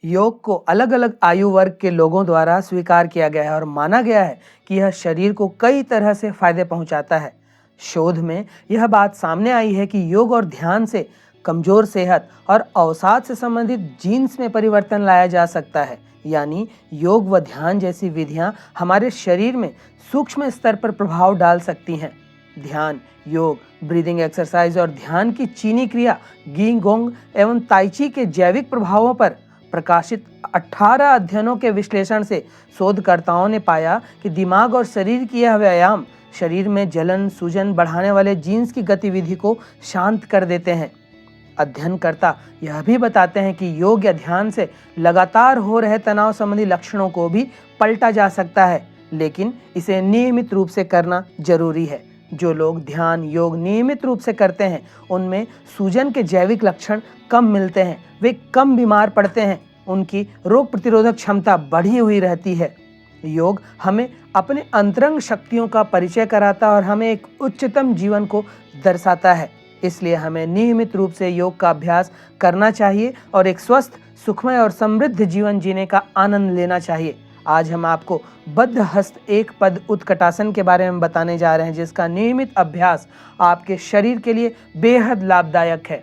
योग को अलग अलग आयु वर्ग के लोगों द्वारा स्वीकार किया गया है और माना गया है कि यह शरीर को कई तरह से फायदे पहुंचाता है। शोध में यह बात सामने आई है कि योग और ध्यान से कमजोर सेहत और अवसाद से संबंधित जीन्स में परिवर्तन लाया जा सकता है। यानी योग व ध्यान जैसी विधियां हमारे शरीर में सूक्ष्म स्तर पर प्रभाव डाल सकती हैं। ध्यान, योग, ब्रीदिंग एक्सरसाइज और ध्यान की चीनी क्रिया, गी गोंग एवं ताइची के जैविक प्रभावों पर प्रकाशित 18 अध्ययनों के विश्लेषण से शोधकर्ताओं ने पाया कि दिमाग और शरीर की यह व्यायाम शरीर में जलन सूजन बढ़ाने वाले जीन्स की गतिविधि को शांत कर देते हैं। अध्ययनकर्ता यह भी बताते हैं कि योग या ध्यान से लगातार हो रहे तनाव संबंधी लक्षणों को भी पलटा जा सकता है, लेकिन इसे नियमित रूप से करना जरूरी है। जो लोग ध्यान योग नियमित रूप से करते हैं उनमें सूजन के जैविक लक्षण कम मिलते हैं, वे कम बीमार पड़ते हैं, उनकी रोग प्रतिरोधक क्षमता बढ़ी हुई रहती है। योग हमें अपने अंतरंग शक्तियों का परिचय कराता है और हमें एक उच्चतम जीवन को दर्शाता है। इसलिए हमें नियमित रूप से योग का अभ्यास करना चाहिए और एक स्वस्थ, सुखमय और समृद्ध जीवन जीने का आनंद लेना चाहिए। आज हम आपको बद्ध हस्त एक पद उत्कटासन के बारे में बताने जा रहे हैं, जिसका नियमित अभ्यास आपके शरीर के लिए बेहद लाभदायक है।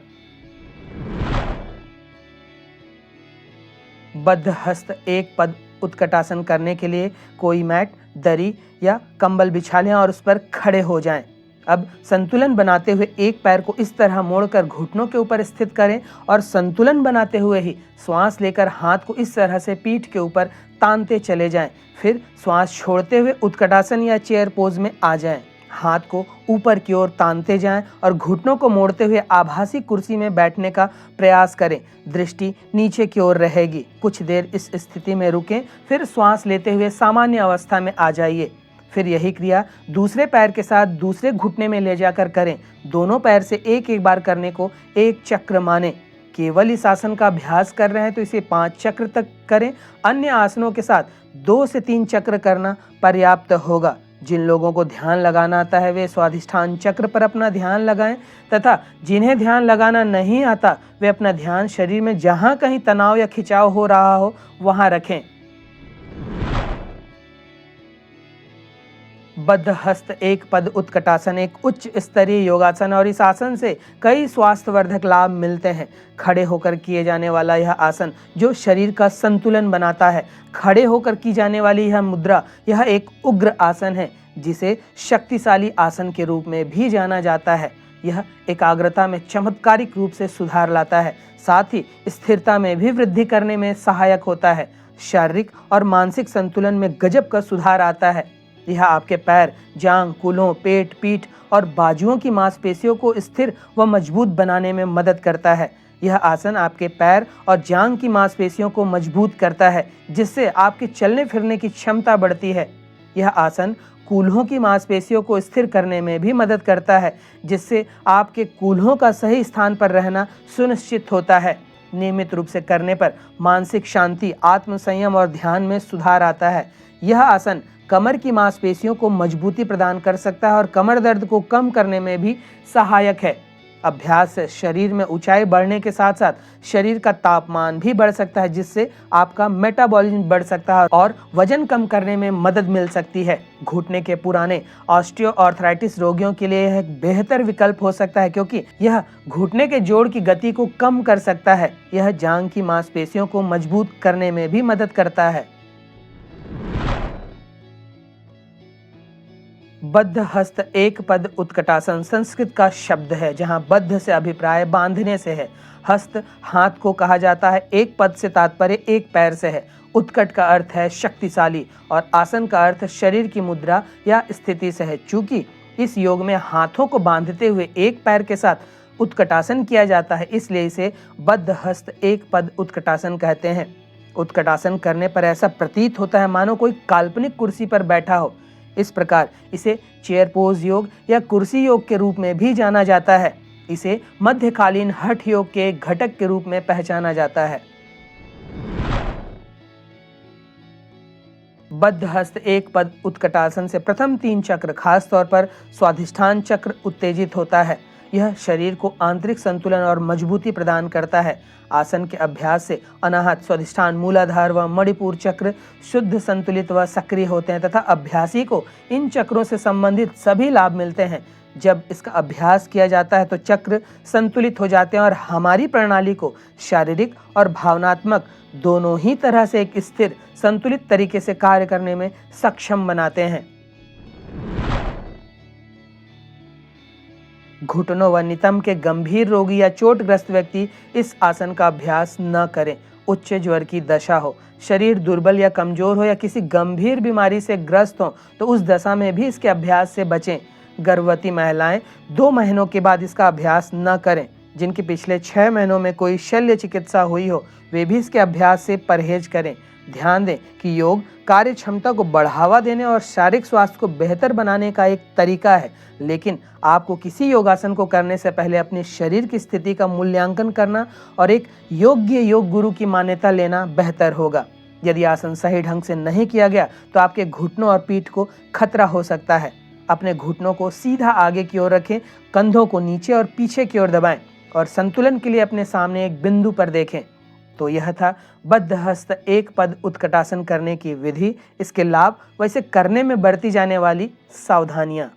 बद्ध हस्त एक पद उत्कटासन करने के लिए कोई मैट, दरी या कंबल बिछा लें और उस पर खड़े हो जाएं। अब संतुलन बनाते हुए एक पैर को इस तरह मोड़कर घुटनों के ऊपर स्थित करें और संतुलन बनाते हुए ही श्वास लेकर हाथ को इस तरह से पीठ के ऊपर तानते चले जाएं। फिर श्वास छोड़ते हुए उत्कटासन या चेयर पोज में आ जाएं। हाथ को ऊपर की ओर तानते जाएं और घुटनों को मोड़ते हुए आभासी कुर्सी में बैठने का प्रयास करें। दृष्टि नीचे की ओर रहेगी। कुछ देर इस स्थिति में रुकें, फिर श्वास लेते हुए सामान्य अवस्था में आ जाइए। फिर यही क्रिया दूसरे पैर के साथ दूसरे घुटने में ले जाकर करें। दोनों पैर से एक एक बार करने को एक चक्र माने। केवल इस आसन का अभ्यास कर रहे हैं तो इसे 5 चक्र तक करें। अन्य आसनों के साथ 2 से 3 चक्र करना पर्याप्त होगा। जिन लोगों को ध्यान लगाना आता है वे स्वाधिष्ठान चक्र पर अपना ध्यान लगाएं तथा जिन्हें ध्यान लगाना नहीं आता वे अपना ध्यान शरीर में जहां कहीं तनाव या खिंचाव हो रहा हो वहां रखें। बद्ध हस्त एक पद उत्कटासन एक उच्च स्तरीय योगासन और इस आसन से कई स्वास्थ्यवर्धक लाभ मिलते हैं। खड़े होकर किए जाने वाला यह आसन जो शरीर का संतुलन बनाता है। खड़े होकर की जाने वाली यह मुद्रा यह एक उग्र आसन है, जिसे शक्तिशाली आसन के रूप में भी जाना जाता है। यह एकाग्रता में चमत्कारिक रूप से सुधार लाता है, साथ ही स्थिरता में भी वृद्धि करने में सहायक होता है। शारीरिक और मानसिक संतुलन में गजब का सुधार आता है। यह आपके पैर, जांघ, कूल्हों, पेट, पीठ और बाजुओं की मांसपेशियों को स्थिर व मजबूत बनाने में मदद करता है। यह आसन आपके पैर और जांघ की मांसपेशियों को मजबूत करता है, जिससे आपके चलने फिरने की क्षमता बढ़ती है। यह आसन कूल्हों की मांसपेशियों को स्थिर करने में भी मदद करता है, जिससे आपके कूल्हों का सही स्थान पर रहना सुनिश्चित होता है। नियमित रूप से करने पर मानसिक शांति, आत्मसंयम और ध्यान में सुधार आता है। यह आसन कमर की मांसपेशियों को मजबूती प्रदान कर सकता है और कमर दर्द को कम करने में भी सहायक है। अभ्यास से शरीर में ऊंचाई बढ़ने के साथ साथ शरीर का तापमान भी बढ़ सकता है, जिससे आपका मेटाबॉलिज्म बढ़ सकता है और वजन कम करने में मदद मिल सकती है। घुटने के पुराने ऑस्टियोआर्थराइटिस रोगियों के लिए यह एक बेहतर विकल्प हो सकता है, क्योंकि यह घुटने के जोड़ की गति को कम कर सकता है। यह जांघ की मांसपेशियों को मजबूत करने में भी मदद करता है। बद्ध हस्त एक पद उत्कटासन संस्कृत का शब्द है, जहां बद्ध से अभिप्राय बांधने से है। हस्त हाथ को कहा जाता है। एक पद से तात्पर्य एक पैर से है। उत्कट का अर्थ है शक्तिशाली और आसन का अर्थ शरीर की मुद्रा या स्थिति से है। चूंकि इस योग में हाथों को बांधते हुए एक पैर के साथ उत्कटासन किया जाता है, इसलिए इसे बद्ध हस्त एक पद उत्कटासन कहते हैं। उत्कटासन करने पर ऐसा प्रतीत होता है मानो कोई काल्पनिक कुर्सी पर बैठा हो। इस प्रकार इसे चेयर पोज योग या कुर्सी योग के रूप में भी जाना जाता है। इसे मध्यकालीन हठ योग के एक घटक के रूप में पहचाना जाता है। बद्ध हस्त एक पद उत्कटासन से प्रथम 3 चक्र, खास तौर पर स्वाधिष्ठान चक्र उत्तेजित होता है। यह शरीर को आंतरिक संतुलन और मजबूती प्रदान करता है। आसन के अभ्यास से अनाहत, स्वादिष्ठान, मूलाधार व मणिपुर चक्र शुद्ध, संतुलित व सक्रिय होते हैं तथा अभ्यासी को इन चक्रों से संबंधित सभी लाभ मिलते हैं। जब इसका अभ्यास किया जाता है तो चक्र संतुलित हो जाते हैं और हमारी प्रणाली को शारीरिक और भावनात्मक दोनों ही तरह से एक स्थिर, संतुलित तरीके से कार्य करने में सक्षम बनाते हैं। घुटनों व नितंब के गंभीर रोगी या चोटग्रस्त व्यक्ति इस आसन का अभ्यास न करें। उच्च ज्वर की दशा हो, शरीर दुर्बल या कमजोर हो या किसी गंभीर बीमारी से ग्रस्त हो तो उस दशा में भी इसके अभ्यास से बचें। गर्भवती महिलाएं 2 महीनों के बाद इसका अभ्यास न करें। जिनके पिछले 6 महीनों में कोई शल्य चिकित्सा हुई हो वे भी इसके अभ्यास से परहेज करें। ध्यान दें कि योग कार्य क्षमता को बढ़ावा देने और शारीरिक स्वास्थ्य को बेहतर बनाने का एक तरीका है, लेकिन आपको किसी योगासन को करने से पहले अपने शरीर की स्थिति का मूल्यांकन करना और एक योग्य योग गुरु की मान्यता लेना बेहतर होगा। यदि आसन सही ढंग से नहीं किया गया तो आपके घुटनों और पीठ को खतरा हो सकता है। अपने घुटनों को सीधा आगे की ओर रखें, कंधों को नीचे और पीछे की ओर दबाएं और संतुलन के लिए अपने सामने एक बिंदु पर देखें। तो यह था बद्धहस्त एक पद उत्कटासन करने की विधि, इसके लाभ व इसे करने में बरती जाने वाली सावधानियां।